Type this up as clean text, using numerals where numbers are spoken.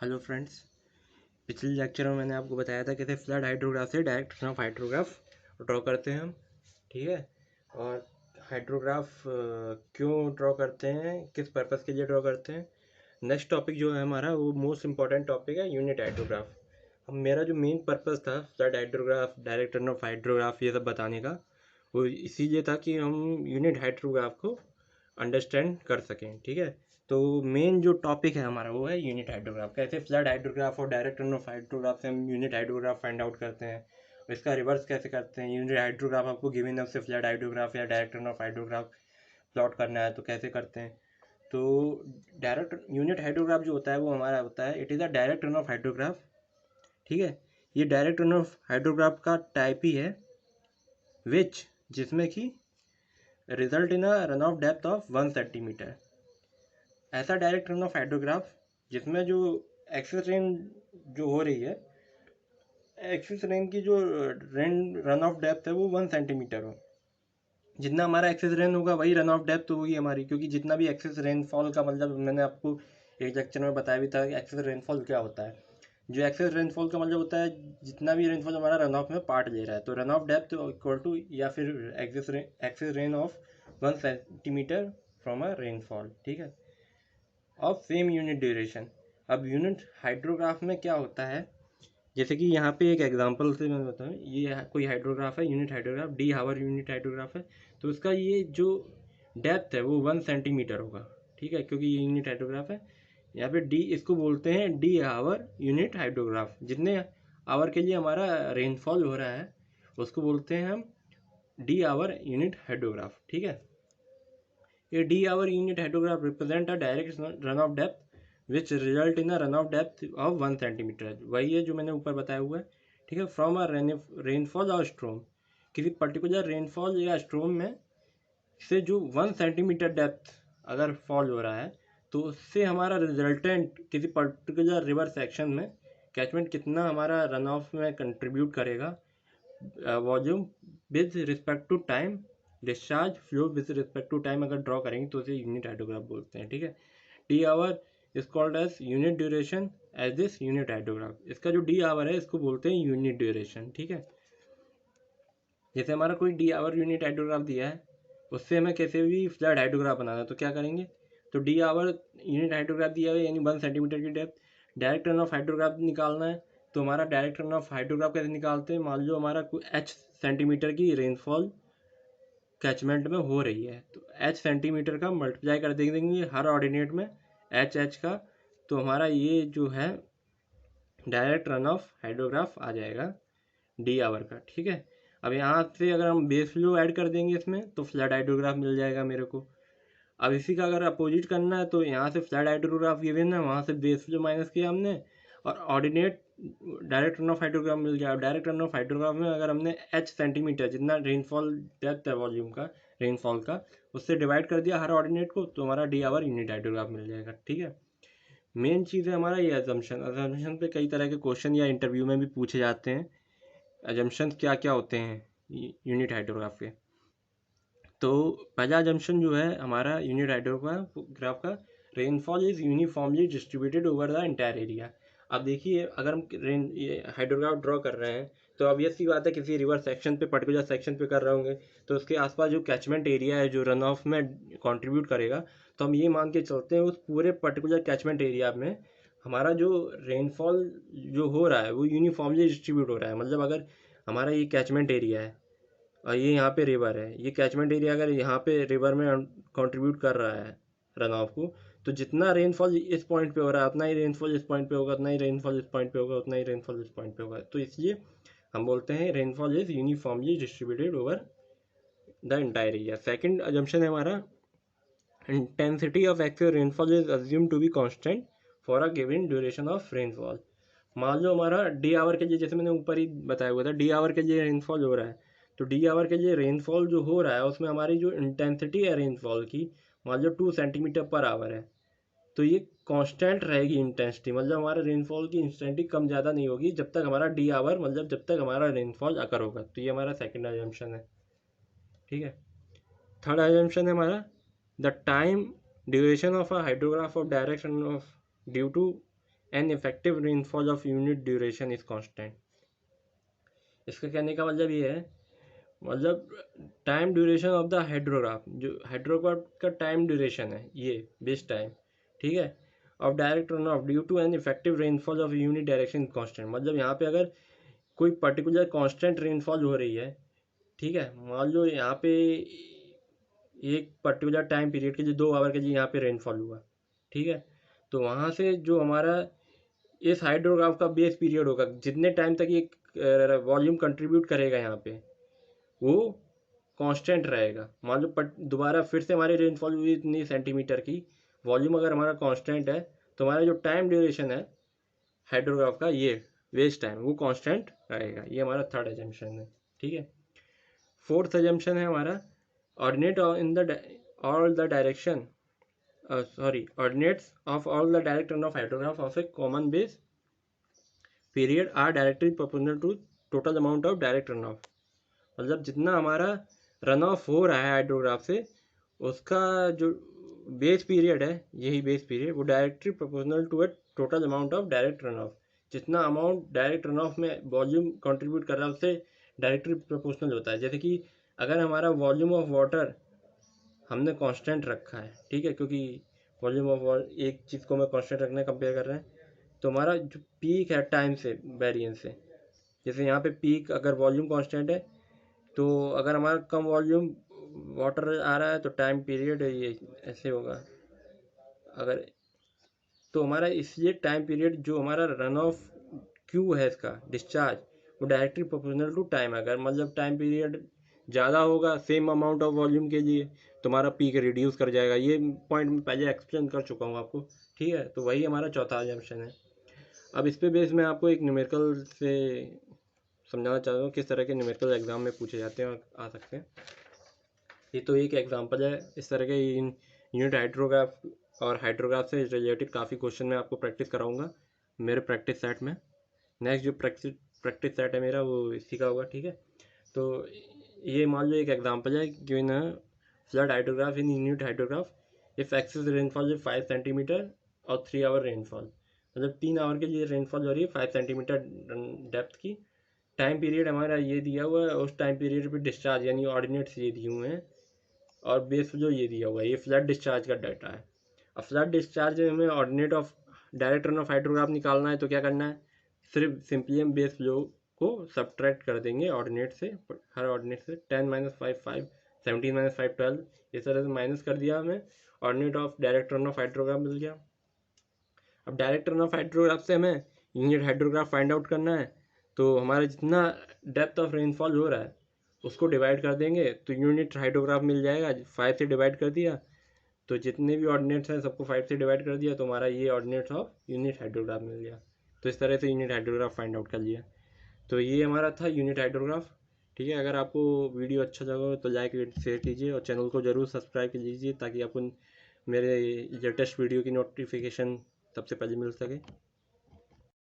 Hello friends, पिछले lecture में मैंने आपको बताया था कैसे फ्लड हाइड्रोग्राफ से direct run off hydrograph draw करते हैं हम। ठीक है। और हाइड्रोग्राफ क्यों ड्रॉ करते हैं, किस पर्पज़ के लिए ड्रॉ करते हैं। नेक्स्ट टॉपिक जो है हमारा वो मोस्ट इंपॉर्टेंट टॉपिक है यूनिट हाइड्रोग्राफ। अब मेरा जो मेन पर्पज़ था flood hydrograph, direct run off hydrograph ये सब बताने का, वो इसीलिए था कि हम यूनिट हाइड्रोग्राफ को अंडरस्टैंड कर सकें। ठीक है। तो मेन जो टॉपिक है हमारा वो है यूनिट हाइड्रोग्राफ। कैसे फ्लड हाइड्रोग्राफ और डायरेक्ट रन ऑफ हाइड्रोग्राफ से हम यूनिट हाइड्रोग्राफ फाइंड आउट करते हैं, और इसका रिवर्स कैसे करते हैं। यूनिट हाइड्रोग्राफ आपको गिवन अब से फ्लड हाइड्रोग्राफ या direct run off hydrograph plot करना है तो कैसे करते हैं। तो डायरेक्ट यूनिट हाइड्रोग्राफ जो होता है वो हमारा होता है, it is a direct run off hydrograph. ठीक है। ये डायरेक्ट रन ऑफ हाइड्रोग्राफ का टाइप ही है विच, जिसमें कि result in a run off depth of 1 centimetre. ऐसा डायरेक्ट रन ऑफ हाइड्रोग्राफ जिसमें जो एक्सेस रेन जो हो रही है, एक्सेस रेन की जो रेन रन ऑफ डेप्थ है वो 1 सेंटीमीटर हो। जितना हमारा एक्सेस रेन होगा वही रन ऑफ डेप्थ होगी हमारी, क्योंकि जितना भी एक्सेस रेनफॉल का मतलब मैंने आपको एक लेक्चर में बताया भी था कि एक्सेस रेनफॉल क्या होता है। जो एक्सेस रेनफॉल का मतलब होता है जितना भी रेनफॉल हमारा रन ऑफ में पार्ट ले रहा है, तो run off depth equal to या फिर excess rain of 1 centimetre from a rainfall. ठीक है। Of same unit duration. अब यूनिट हाइड्रोग्राफ में क्या होता है, जैसे कि यहाँ पे एक एग्जांपल से मैं बताऊँ, ये कोई हाइड्रोग्राफ है, यूनिट हाइड्रोग्राफ डी हावर यूनिट हाइड्रोग्राफ है। तो उसका ये जो डेप्थ है वो 1 सेंटीमीटर होगा। ठीक है, क्योंकि ये यूनिट हाइड्रोग्राफ है। यहाँ पे डी इसको बोलते हैं डी हावर यूनिट हाइड्रोग्राफ। जितने आवर के लिए हमारा रेनफॉल हो रहा है उसको बोलते हैं हम डी आवर यूनिट हाइड्रोग्राफ। ठीक है। A d-hour unit hydrograph represent a direct run-off depth which result in a run-off depth of 1 centimetre. वही है जो मैंने ऊपर बताया हुआ है। ठीक है। फ्रॉम अ रेनफॉल और स्ट्रोम, किसी पर्टिकुलर रेनफॉल या स्ट्रोम में से जो 1 सेंटीमीटर डेप्थ अगर फॉल हो रहा है तो उससे हमारा रिजल्टेंट किसी पर्टिकुलर रिवर सेक्शन में कैचमेंट कितना हमारा रन ऑफ में कंट्रीब्यूट करेगा, volume with respect to time, discharge flow with respect to time अगर ड्रॉ करेंगे तो उसे यूनिट हाइड्रोग्राफ बोलते हैं। ठीक है। D hour is called as unit duration as this unit hydrograph. इसका जो डी आवर है इसको बोलते हैं यूनिट ड्यूरेशन। ठीक है। जैसे हमारा कोई डी आवर यूनिट हाइड्रोग्राफ दिया है, उससे हमें कैसे भी फ्लड हाइड्रोग्राफ बनाना है तो क्या करेंगे, तो डी आवर यूनिट हाइड्रोग्राफ दिया है यानी 1 सेंटीमीटर की depth. Direct run off hydrograph निकालना है तो हमारा डायरेक्ट रन ऑफ हाइड्रोग्राफ कैसे निकालते हैं, मान लो हमारा कोई एच सेंटीमीटर की रेनफॉल कैचमेंट में हो रही है तो एच सेंटीमीटर का मल्टीप्लाई कर देंगे हर ऑर्डिनेट में एच एच का, तो हमारा ये जो है डायरेक्ट रन ऑफ हाइड्रोग्राफ आ जाएगा डी आवर का। ठीक है। अब यहाँ से अगर हम बेस फ्लो ऐड कर देंगे इसमें तो फ्लड हाइड्रोग्राफ मिल जाएगा मेरे को। अब इसी का अगर अपोजिट करना है तो यहाँ से फ्लड हाइड्रोग्राफ गिवन है, वहाँ से बेस फ्लो माइनस किया हमने और ordinate direct run off hydrograph मिल गया। डायरेक्ट रन ऑफ हाइड्रोग्राफ में अगर हमने एच सेंटीमीटर जितना रेनफॉल डेप्थ है वॉल्यूम का रेनफॉल का उससे डिवाइड कर दिया हर ऑर्डिनेट को तो हमारा डी आवर यूनिट हाइड्रोग्राफ मिल जाएगा। ठीक है। मेन चीज़ है हमारा ये अजम्पशन पे कई तरह के क्वेश्चन या इंटरव्यू में भी पूछे जाते हैं। अजम्पशन क्या क्या होते हैं यूनिट हाइड्रोग्राफ के। तो पहला अजम्पशन जो है हमारा यूनिट हाइड्रोग्राफ का, rainfall is uniformly distributed over the entire area. अब देखिए अगर हम ये हाइड्रोग्राफ ड्रॉ कर रहे हैं तो अब ये सी बात है किसी रिवर सेक्शन पे पर्टिकुलर सेक्शन पे कर रहे होंगे तो उसके आसपास जो कैचमेंट एरिया है जो रन ऑफ में कंट्रीब्यूट करेगा, तो हम ये मान के चलते हैं उस पूरे पर्टिकुलर कैचमेंट एरिया में हमारा जो रेनफॉल जो हो रहा है वो यूनिफॉर्मली डिस्ट्रीब्यूट हो रहा है। मतलब अगर हमारा ये कैचमेंट एरिया है और ये यहाँ पे रिवर है, ये कैचमेंट एरिया अगर यहाँ पे रिवर में कंट्रीब्यूट कर रहा है रन ऑफ को, तो जितना रेनफॉल इस पॉइंट पे हो रहा है उतना ही रेनफॉल इस पॉइंट पे होगा, उतना ही रेनफॉल इस पॉइंट पे होगा, उतना ही रेनफॉल इस पॉइंट पे होगा। तो इसलिए हम बोलते हैं rainfall is uniformly distributed over the entire area. Second assumption है हमारा, intensity of actual rainfall is assume to be constant for a given duration of rainfall. मान लो हमारा डी आवर के लिए, जैसे मैंने ऊपर ही बताया हुआ था, डी आवर के लिए रेनफॉल हो रहा है तो डी आवर के लिए रेनफॉल जो हो रहा है उसमें हमारी जो इंटेंसिटी है रेनफॉल की मान लो 2 सेंटीमीटर पर आवर है, तो ये कांस्टेंट रहेगी इंटेंसिटी। मतलब हमारा रेनफॉल की इंटेंसिटी कम ज़्यादा नहीं होगी जब तक हमारा डी आवर मतलब जब तक हमारा रेनफॉल अकर होगा। तो ये हमारा सेकेंड अजम्पशन है। ठीक है। थर्ड अजम्पशन है हमारा, the time duration of a hydrograph of direction of due to and effective rainfall of unit duration is constant. इसका कहने का मतलब ये है, मतलब time duration of the hydrograph, जो हाइड्रोग्राफ का टाइम ड्यूरेशन है ये बेस टाइम, ठीक है, of direct run off due to an effective rainfall of unit direction constant. मतलब यहाँ पे अगर कोई पर्टिकुलर कांस्टेंट रेनफॉल हो रही है, ठीक है, मान लो यहाँ पे एक पर्टिकुलर टाइम पीरियड के लिए 2 आवर के लिए यहाँ पे रेनफॉल हुआ, ठीक है, तो वहाँ से जो हमारा इस हाइड्रोग्राफ का बेस पीरियड होगा, जितने टाइम तक ये वॉल्यूम कंट्रीब्यूट करेगा यहाँ पे, वो कांस्टेंट रहेगा। मान लो दोबारा फिर से हमारी रेनफॉल हुई इतनी सेंटीमीटर की, वॉल्यूम अगर हमारा कांस्टेंट है तो हमारा जो टाइम ड्यूरेशन है हाइड्रोग्राफ का, ये वेस्ट टाइम, वो कांस्टेंट रहेगा। ये हमारा थर्ड एजम्पशन है, ठीक है। फोर्थ एजम्पशन है हमारा ordinate in the all the direction ordinates of all the direct run off hydrograph of a common base period are directly proportional to total amount of direct run off. मतलब जितना हमारा run of हो रहा है hydrograph से, उसका जो base period है, यही बेस पीरियड, वो directly proportional to a total amount of direct run off. जितना अमाउंट डायरेक्ट रन ऑफ में वॉल्यूम कंट्रीब्यूट कर रहा है उससे डायरेक्टली प्रोपोर्शनल होता है। जैसे कि अगर हमारा वॉल्यूम ऑफ वाटर हमने कांस्टेंट रखा है, ठीक है, क्योंकि वॉल्यूम ऑफ एक चीज़ को मैं कांस्टेंट रखना कंपेयर कर रहे हैं, तो हमारा जो पीक है टाइम से वेरिएंस से, जैसे यहाँ पे पीक अगर वॉल्यूम कांस्टेंट है, तो अगर हमारा कम वॉल्यूम वाटर आ रहा है तो टाइम पीरियड ये ऐसे होगा। अगर तो हमारा इसलिए टाइम पीरियड जो हमारा रन ऑफ क्यू है इसका डिस्चार्ज, वो डायरेक्टली प्रोपोर्शनल टू टाइम। अगर मतलब टाइम पीरियड ज़्यादा होगा सेम अमाउंट ऑफ वॉल्यूम के लिए, तो हमारा पीक रिड्यूस कर जाएगा। ये पॉइंट मैं पहले एक्सप्लेन कर चुका हूँ आपको, ठीक है। तो वही हमारा चौथा अजम्पशन है। अब इस पे बेस मैं आपको एक न्यूमेरिकल से समझाना चाहता हूँ किस तरह के न्यूमेरिकल एग्जाम में पूछे जाते हैं और आ सकते हैं। ये तो एक एग्जांपल है। इस तरह के यूनिट हाइड्रोग्राफ और हाइड्रोग्राफ से रिलेटेड काफ़ी क्वेश्चन मैं आपको प्रैक्टिस कराऊंगा मेरे प्रैक्टिस सेट में। नेक्स्ट जो प्रैक्टिस सेट है मेरा, वो इसी का होगा, ठीक है। तो ये मान लो एक एग्जांपल है, given flood hydrograph in unit hydrograph if excess rainfall is 5 centimetre और 3 आवर रेनफॉल। मतलब 3 आवर के लिए रेनफॉल हो रही है 5 सेंटीमीटर डेप्थ की। टाइम पीरियड हमारा ये दिया हुआ है, उस टाइम पीरियड पे डिस्चार्ज यानी ऑर्डिनेट्स ये दिए हुए हैं, और बेस जो ये दिया हुआ है ये फ्लड डिस्चार्ज का डाटा है। अब फ्लड डिस्चार्ज में ordinate of direct run off hydrograph निकालना है, तो क्या करना है, सिर्फ सिंपली हम बेस फ्लो को सब्ट्रैक्ट कर देंगे ऑर्डिनेट से, हर ऑर्डिनेट से 10 - 5 5, 17 - 5 12, इस तरह से माइनस कर दिया हमें, ordinate of direct run off hydrograph मिल गया। अब डायरेक्ट रन ऑफ हाइड्रोग्राफ से हमें यूनिट हाइड्रोग्राफ फाइंड आउट करना है, तो हमारा जितना डेप्थ ऑफ रेनफॉल हो रहा है उसको डिवाइड कर देंगे, तो यूनिट हाइड्रोग्राफ मिल जाएगा। 5 से डिवाइड कर दिया, तो जितने भी ऑर्डिनेट्स हैं सबको 5 से डिवाइड कर दिया, तो हमारा ये ऑर्डिनेट्स ऑफ यूनिट हाइड्रोग्राफ मिल गया। तो इस तरह से यूनिट हाइड्रोग्राफ फाइंड आउट कर लिया। तो ये हमारा था यूनिट हाइड्रोग्राफ, ठीक है। अगर आपको वीडियो अच्छा लगा तो लाइक शेयर कीजिए और चैनल को ज़रूर सब्सक्राइब कीजिए, ताकि आपको मेरे लेटेस्ट वीडियो की नोटिफिकेशन सबसे पहले मिल सके।